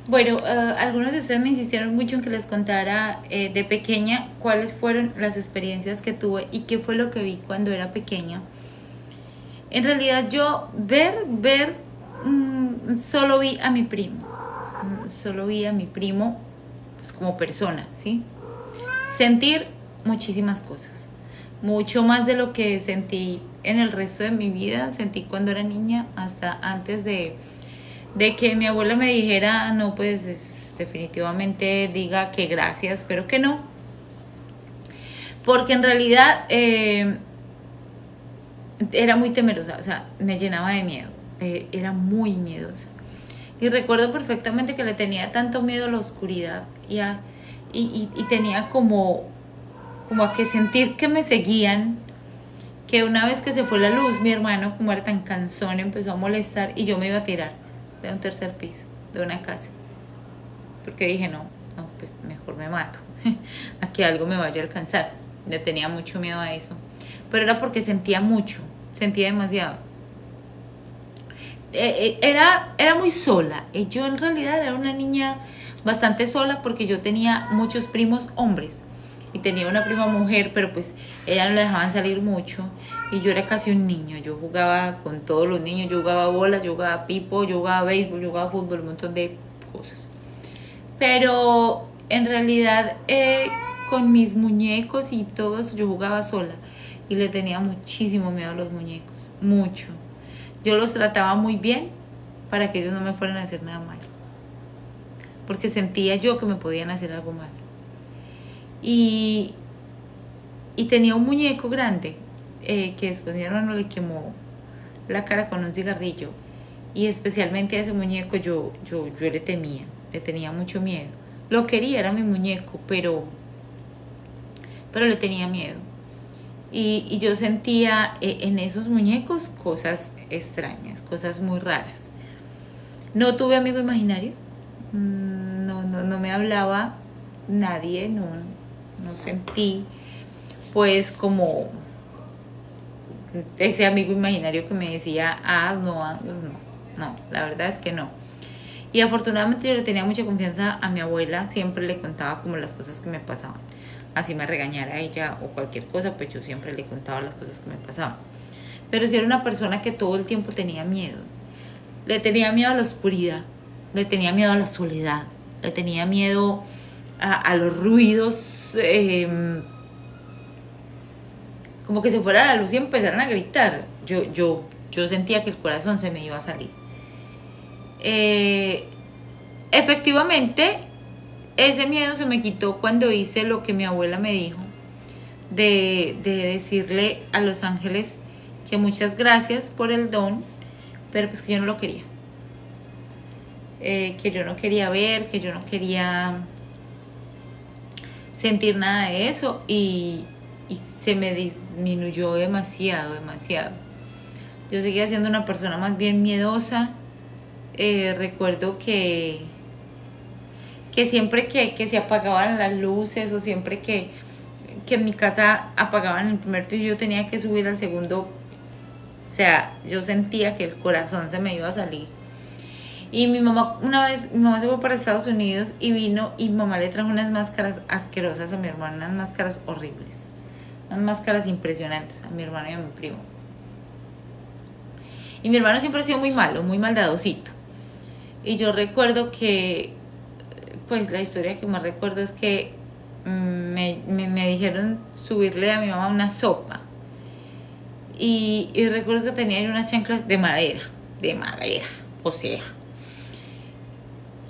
Bueno, algunos de ustedes me insistieron mucho en que les contara de pequeña cuáles fueron las experiencias que tuve y qué fue lo que vi cuando era pequeña. En realidad yo solo vi a mi primo. Solo vi a mi primo pues como persona, ¿sí? Sentir muchísimas cosas. Mucho más de lo que sentí en el resto de mi vida, sentí cuando era niña, hasta antes de que mi abuela me dijera, no, pues definitivamente diga que gracias, pero que no. Porque en realidad era muy temerosa, o sea, me llenaba de miedo, era muy miedosa. Y recuerdo perfectamente que le tenía tanto miedo a la oscuridad y tenía como a que sentir que me seguían, que una vez que se fue la luz, mi hermano, como era tan cansón, empezó a molestar y yo me iba a tirar de un tercer piso, de una casa. Porque dije, no, no, pues mejor me mato, a que algo me vaya a alcanzar. Le tenía mucho miedo a eso. Pero era porque sentía mucho, sentía demasiado. Era muy sola. Yo en realidad era una niña bastante sola porque yo tenía muchos primos hombres y tenía una prima mujer, pero pues ella no la dejaban salir mucho y yo era casi un niño. Yo jugaba con todos los niños, yo jugaba bola, yo jugaba pipo, yo jugaba béisbol, yo jugaba fútbol, un montón de cosas. Pero en realidad con mis muñecos y todo eso yo jugaba sola y le tenía muchísimo miedo a los muñecos, mucho. Yo los trataba muy bien para que ellos no me fueran a hacer nada malo, porque sentía yo que me podían hacer algo malo. Y, y tenía un muñeco grande que después mi hermano le quemó la cara con un cigarrillo. Y especialmente a ese muñeco yo le temía, le tenía mucho miedo. Lo quería, era mi muñeco, pero le tenía miedo. Y yo sentía en esos muñecos cosas extrañas, cosas muy raras. No tuve amigo imaginario, no me hablaba nadie, no sentí pues como ese amigo imaginario que me decía, no, la verdad es que no. Y afortunadamente yo le tenía mucha confianza a mi abuela, siempre le contaba como las cosas que me pasaban. Así me regañara ella o cualquier cosa, pues yo siempre le contaba las cosas que me pasaban. Pero si era una persona que todo el tiempo tenía miedo. Le tenía miedo a la oscuridad, le tenía miedo a la soledad, le tenía miedo a los ruidos, como que se fuera la luz y empezaran a gritar. Yo sentía que el corazón se me iba a salir. Eh, Efectivamente, ese miedo se me quitó cuando hice lo que mi abuela me dijo, de decirle a los ángeles que muchas gracias por el don, pero pues que yo no lo quería. Que yo no quería ver, que yo no quería sentir nada de eso y se me disminuyó demasiado, demasiado. Yo seguía siendo una persona más bien miedosa. Recuerdo que siempre que se apagaban las luces o siempre que en mi casa apagaban el primer piso, yo tenía que subir al segundo. O sea, yo sentía que el corazón se me iba a salir. Y mi mamá se fue para Estados Unidos y vino y mi mamá le trajo unas máscaras asquerosas a mi hermano, unas máscaras horribles, unas máscaras impresionantes a mi hermano y a mi primo. Y mi hermano siempre ha sido muy malo, muy maldadosito. Y yo recuerdo que, pues la historia que más recuerdo es que me dijeron subirle a mi mamá una sopa. Y recuerdo que tenía unas chanclas de madera, o sea.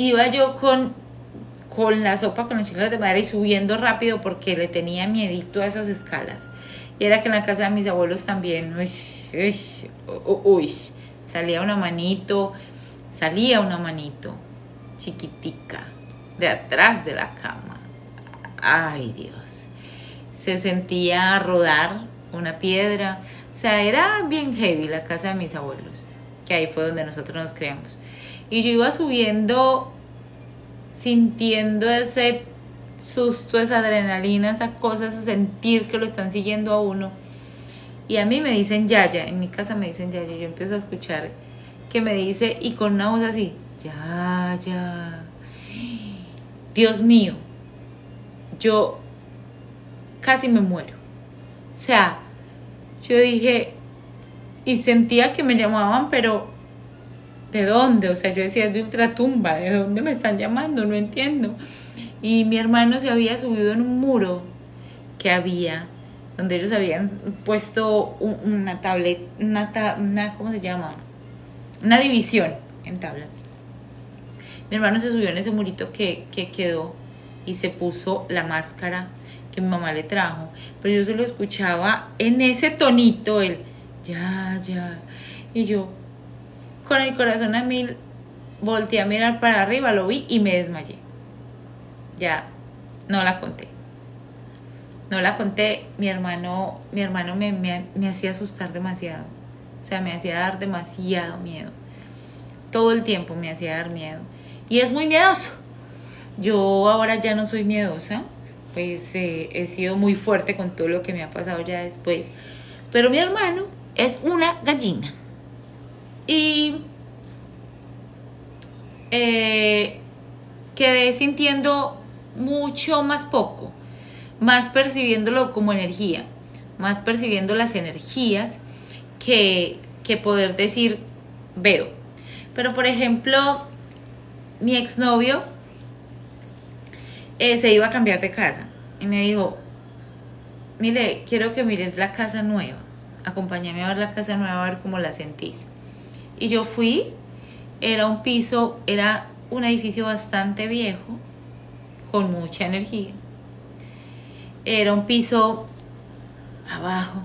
Iba yo con la sopa, con las chanclas de madera y subiendo rápido porque le tenía miedito a esas escalas. Y era que en la casa de mis abuelos también, salía una manito chiquitica de atrás de la cama. Ay, Dios. Se sentía rodar una piedra. O sea, era bien heavy la casa de mis abuelos, que ahí fue donde nosotros nos criamos. Y yo iba subiendo sintiendo ese susto, esa adrenalina, esa cosa, ese sentir que lo están siguiendo a uno. Y a mí me dicen Yaya, en mi casa me dicen Yaya, yo empiezo a escuchar que me dice y con una voz así, ya, ya. Dios mío, yo casi me muero. O sea, yo dije, y sentía que me llamaban, pero ¿de dónde? O sea, yo decía, de Ultratumba, ¿de dónde me están llamando? No entiendo. Y mi hermano se había subido en un muro que había, donde ellos habían puesto una tablet, ¿cómo se llama? Una división en tabla. Mi hermano se subió en ese murito que quedó y se puso la máscara que mi mamá le trajo. Pero yo se lo escuchaba en ese tonito, el ya, ya. Y yo, con el corazón a mil, volteé a mirar para arriba, lo vi y me desmayé. Ya, no la conté. No la conté, mi hermano me hacía asustar demasiado. O sea, me hacía dar demasiado miedo. Todo el tiempo me hacía dar miedo. Y es muy miedoso. Yo ahora ya no soy miedosa. Pues he sido muy fuerte con todo lo que me ha pasado ya después. Pero mi hermano es una gallina. Y quedé sintiendo mucho más poco. Más percibiéndolo como energía. Más percibiendo las energías que poder decir veo. Pero por ejemplo, mi exnovio se iba a cambiar de casa y me dijo, mire, quiero que mires la casa nueva, acompáñame a ver la casa nueva, a ver cómo la sentís. Y yo fui, era un piso, era un edificio bastante viejo, con mucha energía. Era un piso abajo,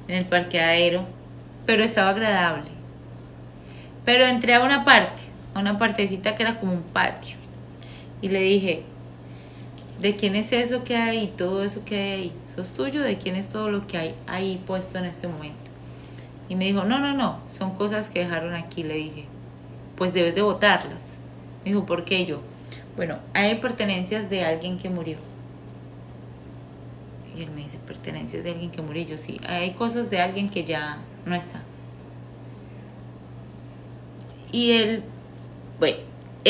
en el parqueadero, pero estaba agradable. Pero entré a una partecita que era como un patio. Y le dije, ¿de quién es eso que hay ahí? Todo eso que hay ahí. ¿Eso es tuyo? ¿De quién es todo lo que hay ahí puesto en este momento? Y me dijo, no, son cosas que dejaron aquí. Le dije, pues debes de botarlas. Me dijo, ¿por qué? Yo, bueno, hay pertenencias de alguien que murió. Y él me dice, pertenencias de alguien que murió. Y yo, sí, hay cosas de alguien que ya no está. Y él, bueno,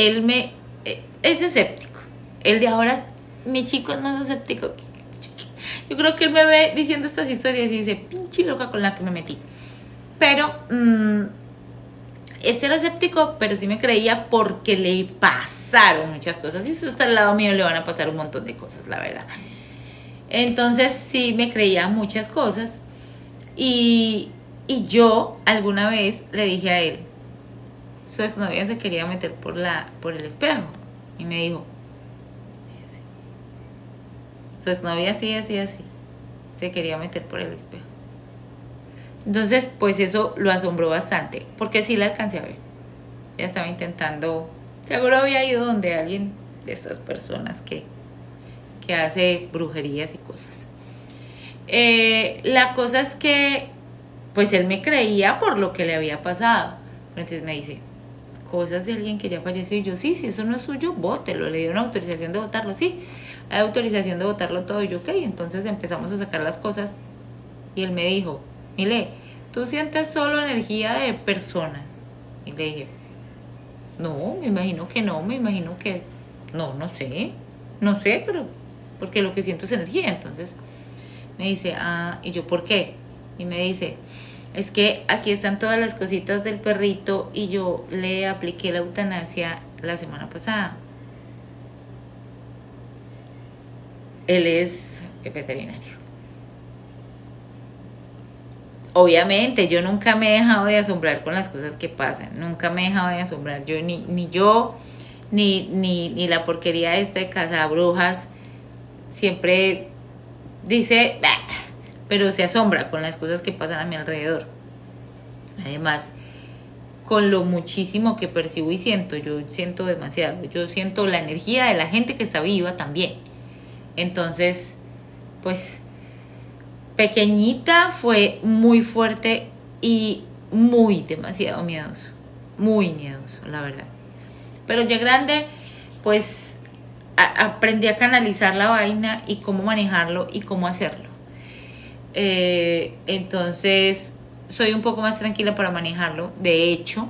es escéptico. El de ahora, mi chico es más escéptico. Yo creo que él me ve diciendo estas historias y dice, pinche loca con la que me metí. Pero, este era escéptico, pero sí me creía porque le pasaron muchas cosas. Y eso está al lado mío, le van a pasar un montón de cosas, la verdad. Entonces sí me creía muchas cosas. Y yo alguna vez le dije a él, su exnovia se quería meter por el espejo. Y me dijo, su exnovia así, se quería meter por el espejo. Entonces, pues eso lo asombró bastante, porque sí la alcancé a ver. Ya estaba intentando, seguro había ido donde alguien de estas personas que hace brujerías y cosas. La cosa es que, pues él me creía por lo que le había pasado. Pero entonces me dice, cosas de alguien que ya falleció. Y yo, sí, si eso no es suyo, bótelo. Le dio una autorización de botarlo, sí. Hay autorización de botarlo todo. Y yo, ok, entonces empezamos a sacar las cosas. Y él me dijo, mire, ¿tú sientes solo energía de personas? Y le dije, no, me imagino que no, no sé, pero porque lo que siento es energía. Entonces me dice, y yo, ¿por qué? Y me dice, es que aquí están todas las cositas del perrito y yo le apliqué la eutanasia la semana pasada. Él es veterinario. Obviamente, yo nunca me he dejado de asombrar con las cosas que pasan. Nunca me he dejado de asombrar. Yo ni la porquería esta de cazabrujas siempre dice, bah, pero se asombra con las cosas que pasan a mi alrededor. Además, con lo muchísimo que percibo y siento, yo siento demasiado. Yo siento la energía de la gente que está viva también. Entonces, pues, pequeñita fue muy fuerte y demasiado miedoso. Muy miedoso, la verdad. Pero ya grande, pues, aprendí a canalizar la vaina y cómo manejarlo y cómo hacerlo. Entonces soy un poco más tranquila para manejarlo. De hecho,